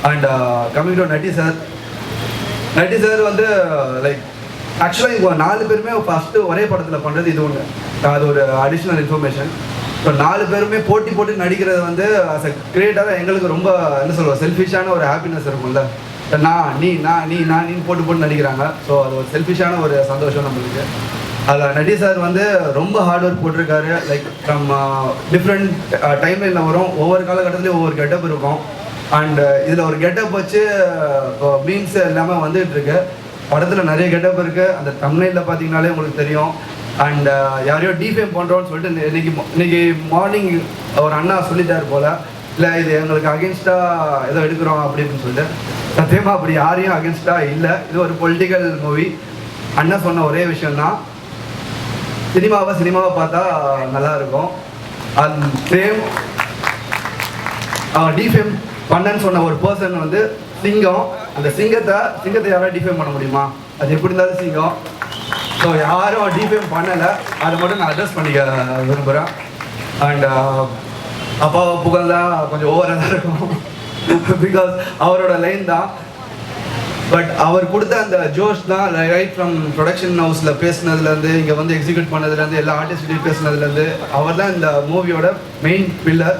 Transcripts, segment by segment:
And coming to Natty sir வந்து like ஆக்சுவலாக இப்போ 4 பேருமே ஃபஸ்ட்டு ஒரே படத்தில் பண்ணுறது இது ஒன்று. அது ஒரு அடிஷ்னல் இன்ஃபர்மேஷன். இப்போ 4 பேருமே போட்டு நடிக்கிறது வந்து அஸ் அ கிரியேட்டராக எங்களுக்கு ரொம்ப என்ன சொல்லுவோம், செல்ஃபிஷான ஒரு ஹாப்பினஸ் இருக்கும்ல. நீ போட்டு நடிக்கிறாங்க. ஸோ அது ஒரு செல்ஃபிஷான ஒரு சந்தோஷம் நம்மளுக்கு. அதில் நட்டி சார் வந்து ரொம்ப ஹார்ட் ஒர்க் போட்டிருக்காரு. லைக் ஃப்ரம் டிஃப்ரெண்ட் டைம்லைனில் வரும், ஒவ்வொரு காலகட்டத்துலேயும் ஒவ்வொரு கெட்டப் இருக்கும். அண்ட் இதில் ஒரு கெட்டப் வச்சு இப்போ மீன்ஸ் எல்லாமே வந்துகிட்டு இருக்கு. படத்தில் நிறைய கெட்டப் இருக்குது. அந்த தம்ப்நெயிலில் பார்த்தீங்கனாலே உங்களுக்கு தெரியும். அண்ட் யாரையோ டிஃபேம் பண்ணுறோன்னு சொல்லிட்டு இன்னைக்கு மார்னிங் ஒரு அண்ணா சொல்லிட்டார் போல், இல்லை இது எங்களுக்கு அகேன்ஸ்டாக ஏதோ எடுக்கிறோம் அப்படின்னு சொல்லிட்டு. சத்தியமாக அப்படி யாரையும் அகேன்ஸ்டாக இல்லை. இது ஒரு பொலிட்டிக்கல் மூவி. அண்ணா சொன்ன ஒரே விஷயந்தான், சினிமாவை பார்த்தா நல்லாயிருக்கும். அண்ட் சேம் டிஃபேம் பண்ணன்னு சொன்ன ஒரு பர்சன் வந்து சிங்கம். அந்த சிங்கத்தை யாராவது டிஃபேம் பண்ண முடியுமா? அது எப்படி இருந்தாலும் சிங்கம். ஸோ யாரும் டிஃபேம் பண்ணலை, அதை மட்டும் நான் அட்ரஸ் பண்ணிக்க விரும்புகிறேன். அண்ட் அப்பாவை புகழ்ந்தா கொஞ்சம் ஓவராக தான் இருக்கும், பிகாஸ் அவரோட லைன் தான். பட் அவர் கொடுத்த அந்த ஜோஷ் தான், ரைட் ஃப்ரம் ப்ரொடக்ஷன் ஹவுஸில் பேசுனதுலேருந்து இங்கே வந்து எக்ஸிக்யூட் பண்ணதுலேருந்து எல்லா ஆர்டிஸ்ட்டையும் பேசுனதுலேருந்து அவர் தான் இந்த மூவியோட மெயின் பில்லர்.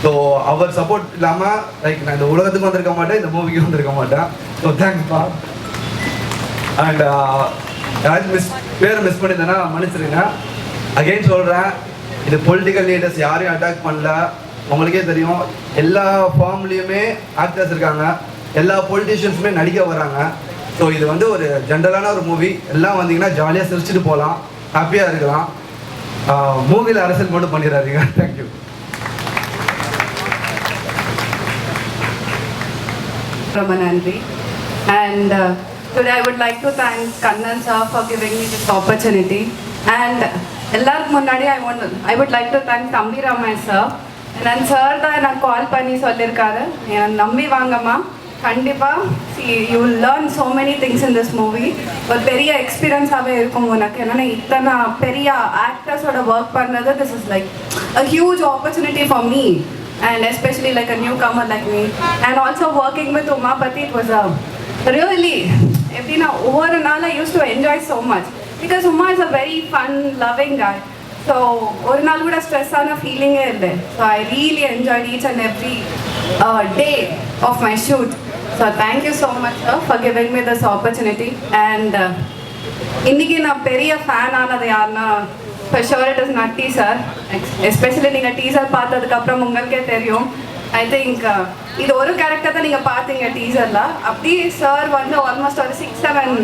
ஸோ அவர் சப்போர்ட் இல்லாமல் லைக் நான் இந்த உலகத்துக்கு வந்திருக்க மாட்டேன், இந்த மூவிக்கு வந்திருக்க மாட்டேன். ஸோ தேங்க்ஸ்ப்பா. அண்ட் யாராச்சும் பேரை மிஸ் பண்ணியிருந்தேன்னா மன்னிச்சிருங்க. அகெயின் சொல்கிறேன், இது பொலிட்டிக்கல் லீடர்ஸ் யாரையும் அட்டாக் பண்ணல. உங்களுக்கே தெரியும், எல்லா ஃபார்ம்லேயுமே ஆக்டர்ஸ் இருக்காங்க, எல்லா பொலிட்டிஷியன்ஸுமே நடிக்க வராங்க. ஸோ இது வந்து ஒரு ஜென்ரலான ஒரு மூவி. எல்லாம் வந்தீங்கன்னா ஜாலியாக சிரிச்சுட்டு போகலாம், ஹாப்பியாக இருக்கலாம். மூவியில் அரசியல் மட்டும் பண்ணிடாதீங்க. Thank you. Ramanandri. And today I would like to thank Kannan sir for giving me this opportunity. And எல்லாருக்கு முன்னாடி I would like to thank Thambi Raman sir. And sir தான் நான் கால் பண்ணி சொல்லியிருக்காரு, என்னை நம்பி வாங்கம்மா, கண்டிப்பாக you will learn so many things in this movie. ஒரு பெரிய எக்ஸ்பீரியன்ஸாகவே இருக்கும் உனக்கு. ஏன்னா இத்தனை பெரிய ஆக்டர்ஸோட ஒர்க் பண்ணது, this is like a huge opportunity for me. And especially like a newcomer like me, and also working with Umapati, it was a really over and all I used to enjoy so much, because Uma is a very fun loving guy. So ஒரு நாள் கூட stress ஆன ஃபீலிங்கே இல்லை. So I really enjoyed each and every day of my shoot. So thank you so much sir for giving me this opportunity. And இன்னைக்கு நான் பெரிய fan ஆனது யாருன்னா, for sure it is Natti sir. Especially நீங்கள் teaser பார்த்ததுக்கப்புறம் உங்களுக்கே தெரியும். I think இது ஒரு கேரக்டர் தான் நீங்கள் பார்த்தீங்க டீசரில். அப்படியே சார் வந்து ஆல்மோஸ்ட் ஒரு 6-7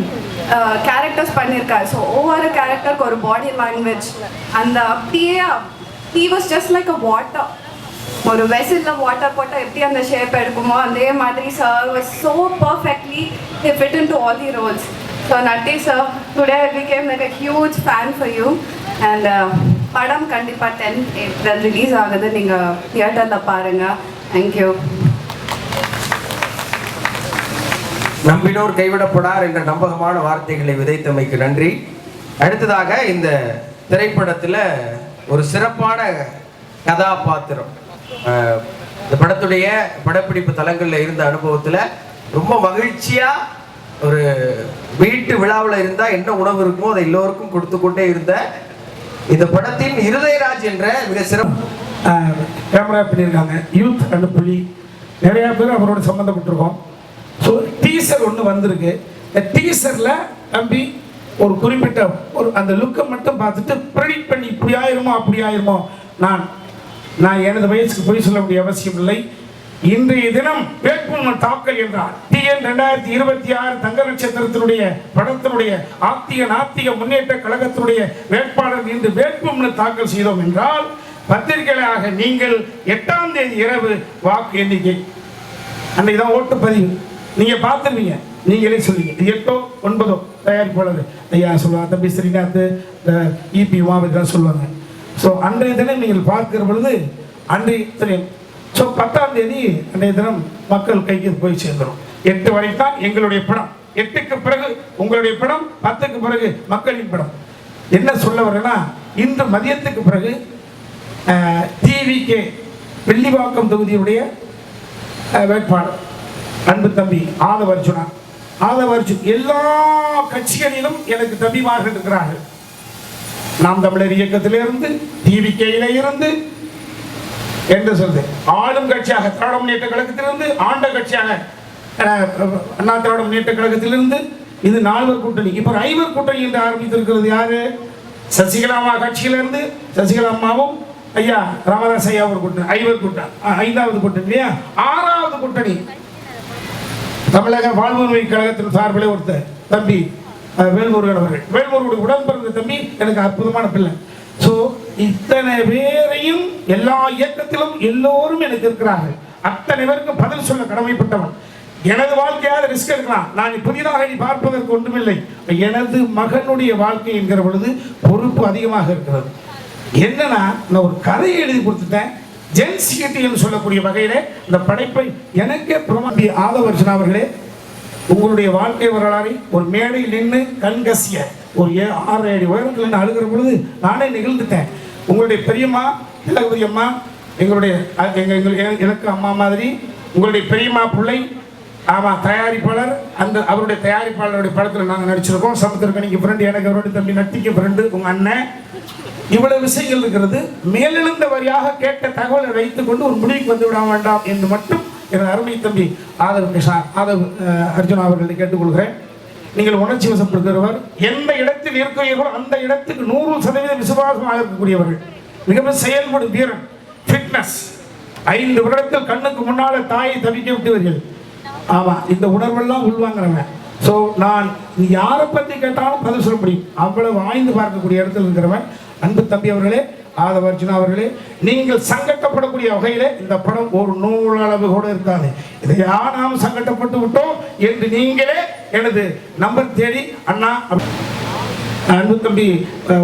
கேரக்டர்ஸ் பண்ணியிருக்காரு. ஸோ ஒவ்வொரு கேரக்டருக்கு ஒரு பாடி லாங்குவேஜ், அந்த அப்படியே he was just like a water. ஒரு வெசலில் வாட்டர் போட்டால் எப்படி அந்த ஷேப் எடுக்குமோ அதே மாதிரி sir was so perfectly he fit into all the roles. So Natti sir, today I became like a huge fan for you. And படம் கண்டிப்பாக 10 April release ஆகுது, நீங்கள் தியேட்டரில் பாருங்கள். தேங்க்யூ. நம்பினோர் கைவிடப்படார் என்ற நம்பகமான வார்த்தைகளை விதைத்தமைக்கு நன்றி. அடுத்ததாக இந்த திரைப்படத்தில் ஒரு சிறப்பான கதாபாத்திரம், இந்த படத்துடைய படப்பிடிப்பு தலங்களில் இருந்த அனுபவத்தில் ரொம்ப மகிழ்ச்சியாக ஒரு வீட்டு விழாவில் இருந்தால் என்ன உணவு இருக்குமோ அதை எல்லோருக்கும் கொடுத்து கொண்டே இருந்த இந்த படத்தின் இருதயராஜ் என்ற மிக சிறப்பு கேமரா பண்ணியிருக்காங்க. யூத் அண்ட் புலி நிறையா பேர் அவரோட சம்மந்தப்பட்டிருக்கோம். ஸோ டீசர் ஒன்று வந்திருக்கு. இந்த டீசரில் தம்பி ஒரு குறிப்பிட்ட ஒரு அந்த லுக்கை மட்டும் பார்த்துட்டு ப்ரெடிக்ட் பண்ணி இப்படி ஆயிருமோ அப்படி ஆயிருமோ, நான் எனது வயசுக்கு போய் சொல்ல வேண்டிய அவசியம் இல்லை. இன்றைய தினம் வேட்புமனு தாக்கல் என்றார். TN 2026 தங்க நட்சத்திரத்தினுடைய படத்தினுடைய நாத்திக முன்னேற்ற கழகத்தினுடைய வேட்பாளர் இன்று வேட்புமனு தாக்கல் செய்தோம் என்றால், பத்திரிகையாக நீங்கள் 8ஆம் தேதி இரவு வாக்கு எண்ணிக்கை, அன்றைக்கு தான் ஓட்டுப்பதிவு, நீங்கள் பார்த்துருவீங்க, நீங்களே சொல்லுவீங்க. 8ஓ 9ஓ தயாரிப்பாளர் ஐயா சொல்லுவாங்க, தம்பி ஸ்ரீநாத், EP உமாபதி தான் சொல்லுவாங்க. ஸோ அன்றைய தினம் நீங்கள் பார்க்கிற பொழுது அன்றைய தினம், ஸோ 10ஆம் தேதி அன்றைய தினம் மக்கள் கைக்கு போய் சேர்ந்துடும். 8 வரை தான் எங்களுடைய படம், 8க்கு பிறகு உங்களுடைய படம், 10க்கு பிறகு மக்களின் படம். என்ன சொல்ல வரேன்னா, இன்று மதியத்துக்கு பிறகு TVK வெள்ளிவாக்கம் தொகுதியுடைய வேட்பாளர் அன்பு தம்பி ஆதவ அர்ஜுனா. ஆதவ அர்ஜுன் எல்லா கட்சிகளிலும் எனக்கு தம்பிமார்கள் இருக்கிறார்கள். நாம் தமிழர் இயக்கத்திலிருந்து, டிவிகேயில இருந்து என்று சொல்றது, ஆளும் கட்சியாக திராவிட முன்னேற்ற கழகத்திலிருந்து, ஆண்ட கட்சியாக அண்ணா திராவிட முன்னேற்ற கழகத்திலிருந்து, இது 4 கூட்டணி. இப்போ 5 கூட்டணி என்று ஆரம்பித்திருக்கிறது யாரு? சசிகலா அம்மா கட்சியிலிருந்து, சசிகலா அம்மாவும் ஐயா ராமதாஸ் ஐயா ஒரு கூட்டணி, 5 கூட்டணி, 5வது கூட்டணி இல்லையா? 6வது கூட்டணி தமிழக வாழ்வுரிமை கழகத்தின் சார்பில் ஒருத்தர் தம்பி வேல்முருகன் அவர்கள். வேல்முருகனுடைய உடன் பிறந்த தம்பி எனக்கு அற்புதமான பிள்ளை. ஸோ இத்தனை பேரையும் எல்லா இயக்கத்திலும் எல்லோரும் எனக்கு இருக்கிறார்கள். அத்தனை பேருக்கும் பதில் சொல்ல கடமைப்பட்டவன். எனது வாழ்க்கையாக ரிஸ்க் எடுக்கலாம். நான் புதிதாக பார்ப்பதற்கு ஒன்றுமில்லை. எனது மகனுடைய வாழ்க்கை என்கிற பொழுது பொறுப்பு அதிகமாக இருக்கிறது. என்னன்னா, நான் ஒரு கதையை எழுதி கொடுத்துட்டேன். ஜென்சிட்டி என்று சொல்லக்கூடிய வகையில இந்த படைப்பை எனக்கே பிரமாண்டி ஆதவ அர்ஜுனா அவர்களே, உங்களுடைய வாழ்க்கை வரலாறை ஒரு மேடையில் நின்று கண்கசிய ஒரு 6 அடி உயரத்தில் நின்று அழுகிற பொழுது நானே நிகழ்ந்துட்டேன். உங்களுடைய பெரியம்மா திலகவதி அம்மா எங்களுடைய எனக்கு அம்மா மாதிரி, உங்களுடைய பெரியம்மா பிள்ளை ஆமாம் தயாரிப்பாளர், அந்த அவருடைய தயாரிப்பாளருடைய படத்தில் நாங்கள் நடிச்சிருக்கோம். சமுத்திரக்கணிக்கு ஃப்ரெண்டு, எனக்கு அவருடைய தம்பி நட்டிக்கு ஃப்ரெண்டு, உங்கள் அண்ணன். இவ்வளவு விஷயங்கள் இருக்கிறது. மேலெழுந்த வரியாக கேட்ட தகவலை வைத்துக் கொண்டு ஒரு முடிவுக்கு வந்து விட வேண்டாம் என்று மட்டும் எனது அருமை தம்பி ஆதவ் அர்ஜுனா அவர்களை கேட்டுக்கொள்கிறேன். நீங்கள் உணர்ச்சி வசப்படுகிறவர். எந்த இடத்தில் இருக்கிறீர்களோ அந்த இடத்துக்கு 100% விசுவாசமாக இருக்கக்கூடியவர்கள். மிகவும் செயல்படும் வீரன், ஃபிட்னஸ். 5 வருடத்தில் கண்ணுக்கு முன்னால தாயை தவிக்க விட்டவர்கள். ஆமா, இந்த உணர்வெல்லாம் உள்வாங்கிறவங்க. ஸோ நான் யாரை பற்றி கேட்டாலும் பதில் சொல்ல முடியும். அவ்வளவு ஆய்ந்து பார்க்கக்கூடிய இடத்தில் இருக்கிறவன். அன்பு தம்பி அவர்களே, ஆதவ அர்ஜுனா அவர்களே, நீங்கள் சங்கட்டப்படக்கூடிய வகையில இந்த படம் ஒரு நூலளவு கூட இருக்காது. இதையா நாம் சங்கட்டப்பட்டு விட்டோம் என்று நீங்களே எனது நம்பர் தேடி அண்ணா அன்பு தம்பி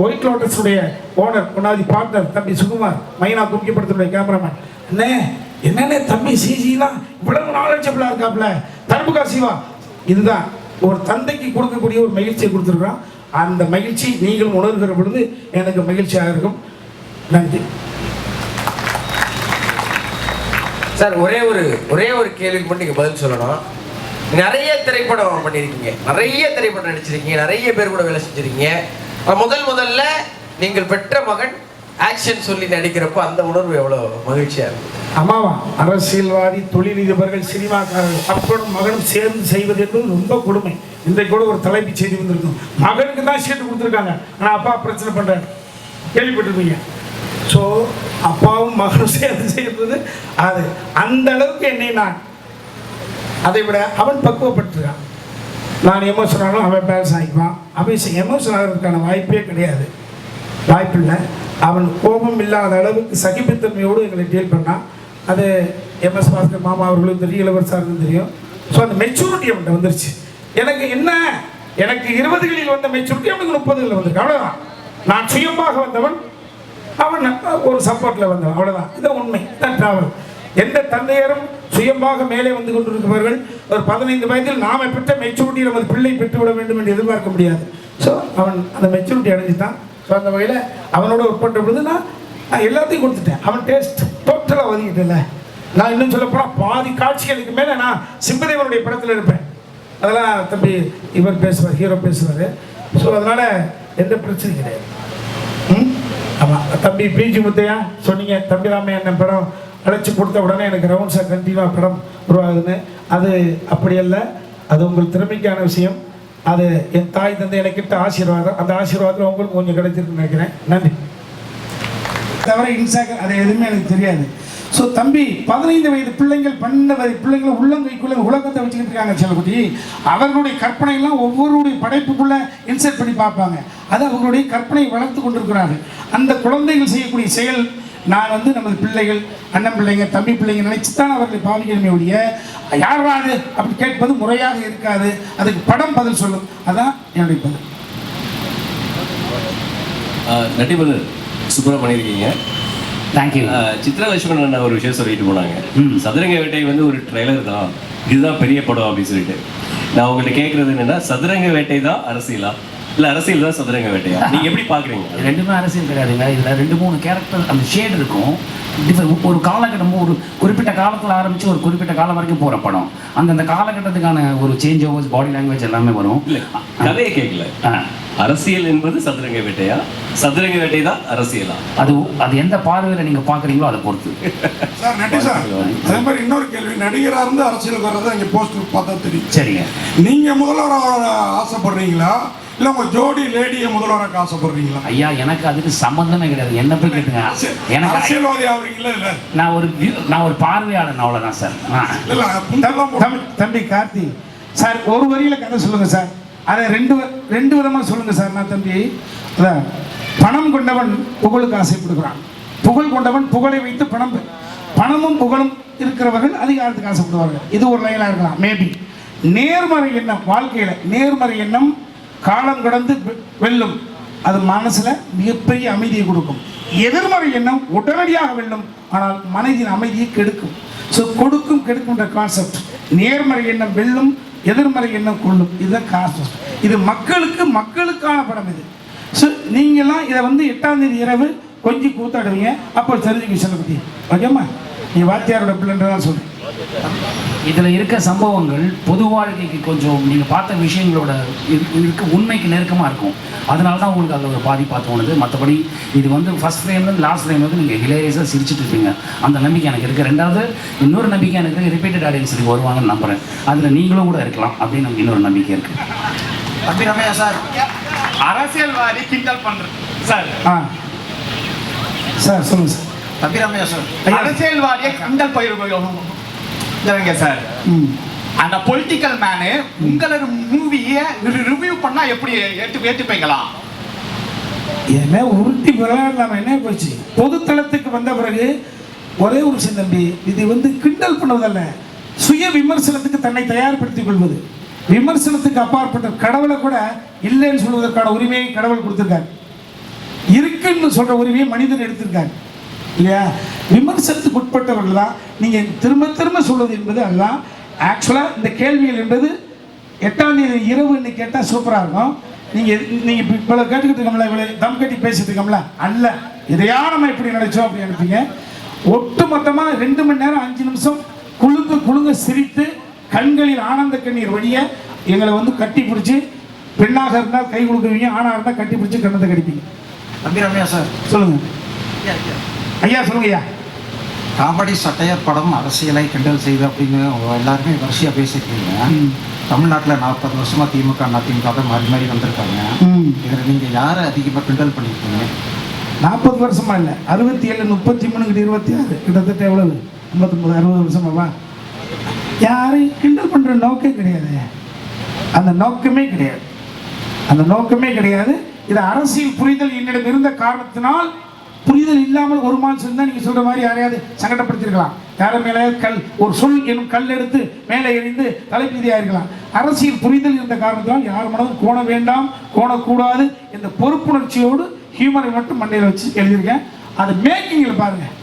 ஒயிட் லோட்டஸ் உடைய ஓனர் ஒன்னாவது பார்ட்னர் தம்பி சுகுமார் மைனா குறுக்கிப்படுத்துடைய கேமராமேன் அண்ணே, என்னென்ன தம்பி சிஜிலாம் இவ்வளவு நாலேஜபிளா இருக்காப்ல, தர்புகா சிவா. இதுதான் ஒரு தந்தைக்கு கொடுக்கக்கூடிய ஒரு மகிழ்ச்சியை கொடுத்துருக்கான். அந்த மகிழ்ச்சி நீங்கள் உணர்கிற பொழுது எனக்கு மகிழ்ச்சியாக இருக்கும். நன்றி சார். ஒரே ஒரு கேள்விக்கு மட்டும் நீங்கள் பதில் சொல்லணும். நிறைய திரைப்படம் பண்ணியிருக்கீங்க, நிறைய திரைப்படம் நடிச்சிருக்கீங்க, நிறைய பேர் கூட வேலை செஞ்சிருக்கீங்க. முதல்ல நீங்கள் பெற்ற மகன் ஆக்ஷன் சொல்லி நடிக்கிறப்போ அந்த உணர்வு எவ்வளோ மகிழ்ச்சியாக இருக்கும்? ஆமாவா, அரசியல்வாதி, தொழிலதிபர்கள், சினிமாக்காரர்கள் அப்பனும் மகனும் சேர்ந்து செய்வது என்பது ரொம்ப கொடுமை. இன்றைக்கு கூட ஒரு தலைப்பு செய்தி வந்திருக்கும், மகனுக்கு தான் சீட்டு கொடுத்துருக்காங்க, ஆனால் அப்பா பிரச்சனை பண்ணுறாரு, கேள்விப்பட்டிருப்பீங்க. ஸோ அப்பாவும் மகனும் சேர்ந்து செய்வது அது அந்த அளவுக்கு என்னை நான் அதை விட அவன் பக்குவப்பட்டிருக்கான். நான் எமோஷன் ஆனாலும் அவன் பேலன்ஸ் ஆகிக்குவான். அவன் எமோஷன் ஆகிறதுக்கான வாய்ப்பே கிடையாது, வாய்ப்பில்லை. அவன் கோபம் இல்லாத அளவுக்கு சகிப்புத்தன்மையோடு எங்களை டீல் பண்ணான். அது எம்எஸ் பாஸ்கர் மாமா அவர்களும் தெரியும், இளவரசாருக்கும் தெரியும். ஸோ அந்த மெச்சூரிட்டி அவன்கிட்ட வந்துருச்சு. எனக்கு என்ன, எனக்கு 20களில் வந்த மெச்சூரிட்டி அவனுக்கு 30களில் வந்திருக்கு, அவ்வளோதான். நான் சுயமாக வந்தவன், அவன் ஒரு சப்போர்ட்டில் வந்தவன், அவ்வளோதான். இதுதான் உண்மை, இதுதான் டிராவல். எந்த தந்தையரும் சுயமாக மேலே வந்து கொண்டிருக்கிறவர்கள் ஒரு 15 வயதில் நாம பெற்ற மெச்சூரிட்டி நமது பிள்ளை பெற்றுவிட வேண்டும் என்று எதிர்பார்க்க முடியாது. ஸோ அவன் அந்த மெச்சூரிட்டி அடைஞ்சிட்டான். ஸோ அந்த வகையில் அவனோட ஒர்க் பண்ணுற பொழுது நான் எல்லாத்தையும் கொடுத்துட்டேன். அவன் டேஸ்ட் டோட்டலாக ஒதுக்கிட்டேன்ல. நான் இன்னும் சொல்லப்போனால் பாதி காட்சிகளுக்கு மேலே நான் சிம்பதேவனுடைய படத்தில் இருப்பேன். அதெல்லாம் தம்பி இவர் பேசுவார், ஹீரோ பேசுவார். ஸோ அதனால் எந்த பிரச்சனையும் கிடையாது. ஆமாம், தம்பி பிஜி முத்தையா சொன்னீங்க, தம்பி ராமையண்ணன் படம் அழைச்சி கொடுத்த உடனே எனக்கு ரவுண்ட்ஸாக கண்டிப்பாக படம் உருவாகுதுன்னு. அது அப்படி அல்ல, அது உங்கள் திறமைக்கான விஷயம். அது என் தாய் தந்தை எனக்கிட்ட ஆசீர்வாதம். அந்த ஆசீர்வாதத்தில் உங்களுக்கு கொஞ்சம் கிடைச்சிருக்குன்னு நினைக்கிறேன். நன்றி. தவிர இன்ஸ்டாகிராம் அது எதுவுமே எனக்கு தெரியாது. ஸோ தம்பி 15 வயது பிள்ளைங்கள் 12 வயது பிள்ளைங்களை உள்ளங்கைக்குள்ளே உலகத்தை வச்சுக்கிட்டு இருக்காங்க செல்லக்குட்டி. அவர்களுடைய கற்பனையெல்லாம் ஒவ்வொருடைய படைப்புக்குள்ளே இன்சர்ட் பண்ணி பார்ப்பாங்க. அது அவர்களுடைய கற்பனையை வளர்த்து கொண்டிருக்கிறார்கள். அந்த குழந்தைகள் செய்யக்கூடிய செயல் நான் நமது பிள்ளைகள், அண்ணன் பிள்ளைங்க, தம்பி பிள்ளைங்க நினைச்சு தான் அவர்களை பாவிக்கணுமே ஒழிய யாராவது அப்படி கேட்பது முறையாக இருக்காது. அதுக்கு படம் பதில் சொல்லும். அதான் என்னுடைய பதில். நட்டிபல் சூப்பராக பண்ணியிருக்கீங்க. தேங்க்யூ. சித்ரா லட்சுமணன் ஒரு விஷயம் சொல்லிட்டு போனாங்க, சதுரங்க வேட்டை ஒரு ட்ரெய்லர் தான், இதுதான் பெரிய படம் அப்படின்னு சொல்லிட்டு. நான் உங்கள்கிட்ட கேட்குறது என்னென்னா, சதுரங்க வேட்டை தான் அரசியலா இல்ல அரசியல் தான் சதுரங்க வேட்டையா? நீங்க எப்படி பாக்குறீங்க? ரெண்டுமே அரசியல் கிடையாதுங்க. இதில் 2-3 கேரக்டர் அந்த ஷேட் இருக்கும். ஒரு காலகட்டம் ஒரு குறிப்பிட்ட காலத்தில் ஆரம்பித்து ஒரு குறிப்பிட்ட காலம் வரைக்கும் போகிற படம். அந்தந்த காலகட்டத்துக்கான ஒரு சேஞ்ச் ஓவர்ஸ், பாடி லாங்குவேஜ் எல்லாமே வரும். இல்ல கதையை கேட்கல. அரசியல் என்பது சதுரங்க வேட்டையா, சதுரங்க வேட்டை தான் அரசியலா? அது எந்த பார்வையில் நீங்கள் பார்க்குறீங்களோ அதை பொறுத்து. சார் நன்றி சார். அதே மாதிரி இன்னொரு கேள்வி, நடிகராக இருந்து அரசியலுக்கு வர்றதை இங்கே போஸ்டர் பார்த்தா தெரியும். சரிங்க. நீங்கள் முதல்வராக ஆசைப்படுறீங்களா இல்லை உங்கள் ஜோடி லேடியை முதல்வராக ஆசைப்படுறீங்களா? ஐயா, எனக்கு அதுக்கு சம்பந்தமே கிடையாது. என்ன போய் கேட்டுங்க. எனக்கு அரசியல்வாதி ஆகுறீங்களா? இல்லை நான் ஒரு பார்வையாளன், அவ்வளோதான் சார். தம்பி கார்த்தி சார், ஒரு வரியில கதை சொல்லுங்க சார். அதை ரெண்டு விதமா சொல்லுங்க சார். நான் தம்பி, அதான் பணம் கொண்டவன் புகழுக்கு ஆசைப்படுகிறான், புகழ் கொண்டவன் புகழை வைத்து பணமும் புகழும் இருக்கிறவர்கள் அதிகாரத்துக்கு ஆசைப்படுவார்கள். இது ஒரு லைனாக இருக்கலாம். மேபி நேர்மறை எண்ணம், வாழ்க்கையில் நேர்மறை எண்ணம் காலம் கடந்து வெல்லும். அது மனசுல மிகப்பெரிய அமைதியை கொடுக்கும். எதிர்மறை எண்ணம் உடனடியாக வெல்லும், ஆனால் மனதின் அமைதியை கெடுக்கும். ஸோ கொடுக்கும் கெடுக்கும்ன்ற கான்செப்ட். நேர்மறை எண்ணம் வெல்லும், எதிர்மறை எண்ணம் கொள்ளும். இதுதான் கான்செப்ட். இது மக்களுக்கான படம் இது. ஸோ நீங்கள்லாம் இதை 8ஆம் தேதி இரவு கொஞ்சம் கூத்தாடுவீங்க. அப்போ தெரிஞ்சுக்க விஷயத்தை பற்றி ஓகேம்மா. நீ வாத்தியாரோட பிள்ளைன்றதான் சொல்லுங்கள். இதில் இருக்க சம்பவங்கள் பொது வாழ்க்கைக்கு கொஞ்சம் நீங்கள் பார்த்த விஷயங்களோட இருக்க உண்மைக்கு நெருக்கமாக இருக்கும். அதனால தான் உங்களுக்கு அதில் ஒரு பாதிப்பாக தோணுது. மற்றபடி இது ஃபஸ்ட் ஃப்ரேம்லேருந்து லாஸ்ட் ஃப்ரேம் நீங்கள் ஹிலேரியஸாக சிரிச்சுட்டு இருப்பீங்க. அந்த நம்பிக்கை எனக்கு இருக்குது. ரெண்டாவது இன்னொரு நம்பிக்கை எனக்கு இருக்குது, ரிப்பீட்டட் ஆடியன்ஸ் இதுக்கு வருவாங்கன்னு நம்புகிறேன். அதில் நீங்களும் கூட இருக்கலாம் அப்படின்னு எனக்கு இன்னொரு நம்பிக்கை இருக்குது. தம்பி ரமையா சார், அரசியல்வாதி கிண்டல் பண்ணுறது சார். சார் சொல்லுங்கள் சார். தம்பி ரமையா சார், அரசியல்வாதியை கிண்டல் பயிர்ங்க சார். அந்த பொலிட்டிக்கல் மேனு உங்களோட மூவியை ரிவ்யூ பண்ணா எப்படி ஏற்றுப்பீங்களா? என்ன உருட்டி விளையாடலாம், என்ன போச்சு. பொதுத்தளத்துக்கு வந்த பிறகு ஒரே ஒரு விஷயம் தம்பி, இது கிண்டல் பண்ணுவதல்ல, சுய விமர்சனத்துக்கு தன்னை தயார்படுத்திக் கொள்வது. விமர்சனத்துக்கு அப்பாற்பட்ட கடவுளை கூட இல்லைன்னு சொல்வதற்கான உரிமையை கடவுள் கொடுத்திருக்காரு. இருக்குன்னு சொல்ற உரிமையை மனிதன் எடுத்திருக்காரு இல்லையா? விமர்சனத்துக்கு உட்பட்டவர்கள் தான் நீங்கள் திரும்ப சொல்வது என்பது அதுதான். ஆக்சுவலாக இந்த கேள்விகள் என்பது 8ஆம் தேதி இரவுன்னு கேட்டால் சூப்பராக இருக்கும். நீங்கள் இவ்வளோ கேட்டுக்கிட்டு இருக்கோம்ல, இவ்வளோ தம் கட்டி பேசிட்டு இருக்கோம்ல, அல்ல இதையா நம்ம எப்படி நினைச்சோம் அப்படி நினைப்பீங்க. ஒட்டு மொத்தமாக 2 மணி நேரம் 5 நிமிஷம் குழுங்க சிரித்து கண்களில் ஆனந்த கண்ணீர் வழிய எங்களை கட்டி பிடிச்சி, பெண்ணாக இருந்தால் கை கொடுக்குவீங்க, ஆணாக இருந்தால் கட்டி பிடிச்சி கண்ணத்தை கடிப்பீங்க. தம்பி ரமையா சார் சொல்லுங்க ஐயா. சொல்லுங்க ஐயா. காமெடி சட்டையர் படம் அரசியலை கிண்டல் செய்து அப்படின்னு எல்லாருமே வரிசையாக பேசியிருக்கீங்க. தமிழ்நாட்டில் 40 வருஷமாக திமுக அதிமுக தான் மாறி வந்திருக்காங்க. இதில் நீங்கள் யாரை அதிகமாக கிண்டல் பண்ணியிருக்கீங்க? 40 வருஷமா இல்லை, 67, 33, 26, கிட்டத்தட்ட எவ்வளவு, 59, 60 வருஷமாவா? யாரையும் கிண்டல் பண்ணுற நோக்கமே கிடையாது. அந்த நோக்கமே கிடையாது. இது அரசியல் புரிதல் என்னிடம் இருந்த காரணத்தினால், புரிதல் இல்லாமல் ஒரு மாதம் இருந்தால் நீங்கள் சொல்கிற மாதிரி யாரையாவது சங்கடப்படுத்திருக்கலாம். யாரை மேலேயாவது ஒரு சொல் எனும் கல் எடுத்து மேலே எறிந்து தலைப்பீதியாக இருக்கலாம். அரசியல் புரிதல் இருந்த காரணத்தினால் யார் மனதும் கோண வேண்டாம், கோணக்கூடாது என்ற பொறுப்புணர்ச்சியோடு ஹியூமரை மட்டும் மண்டையில் வச்சு எழுதியிருக்கேன். அது மேக்கிங்கில் பாருங்கள்.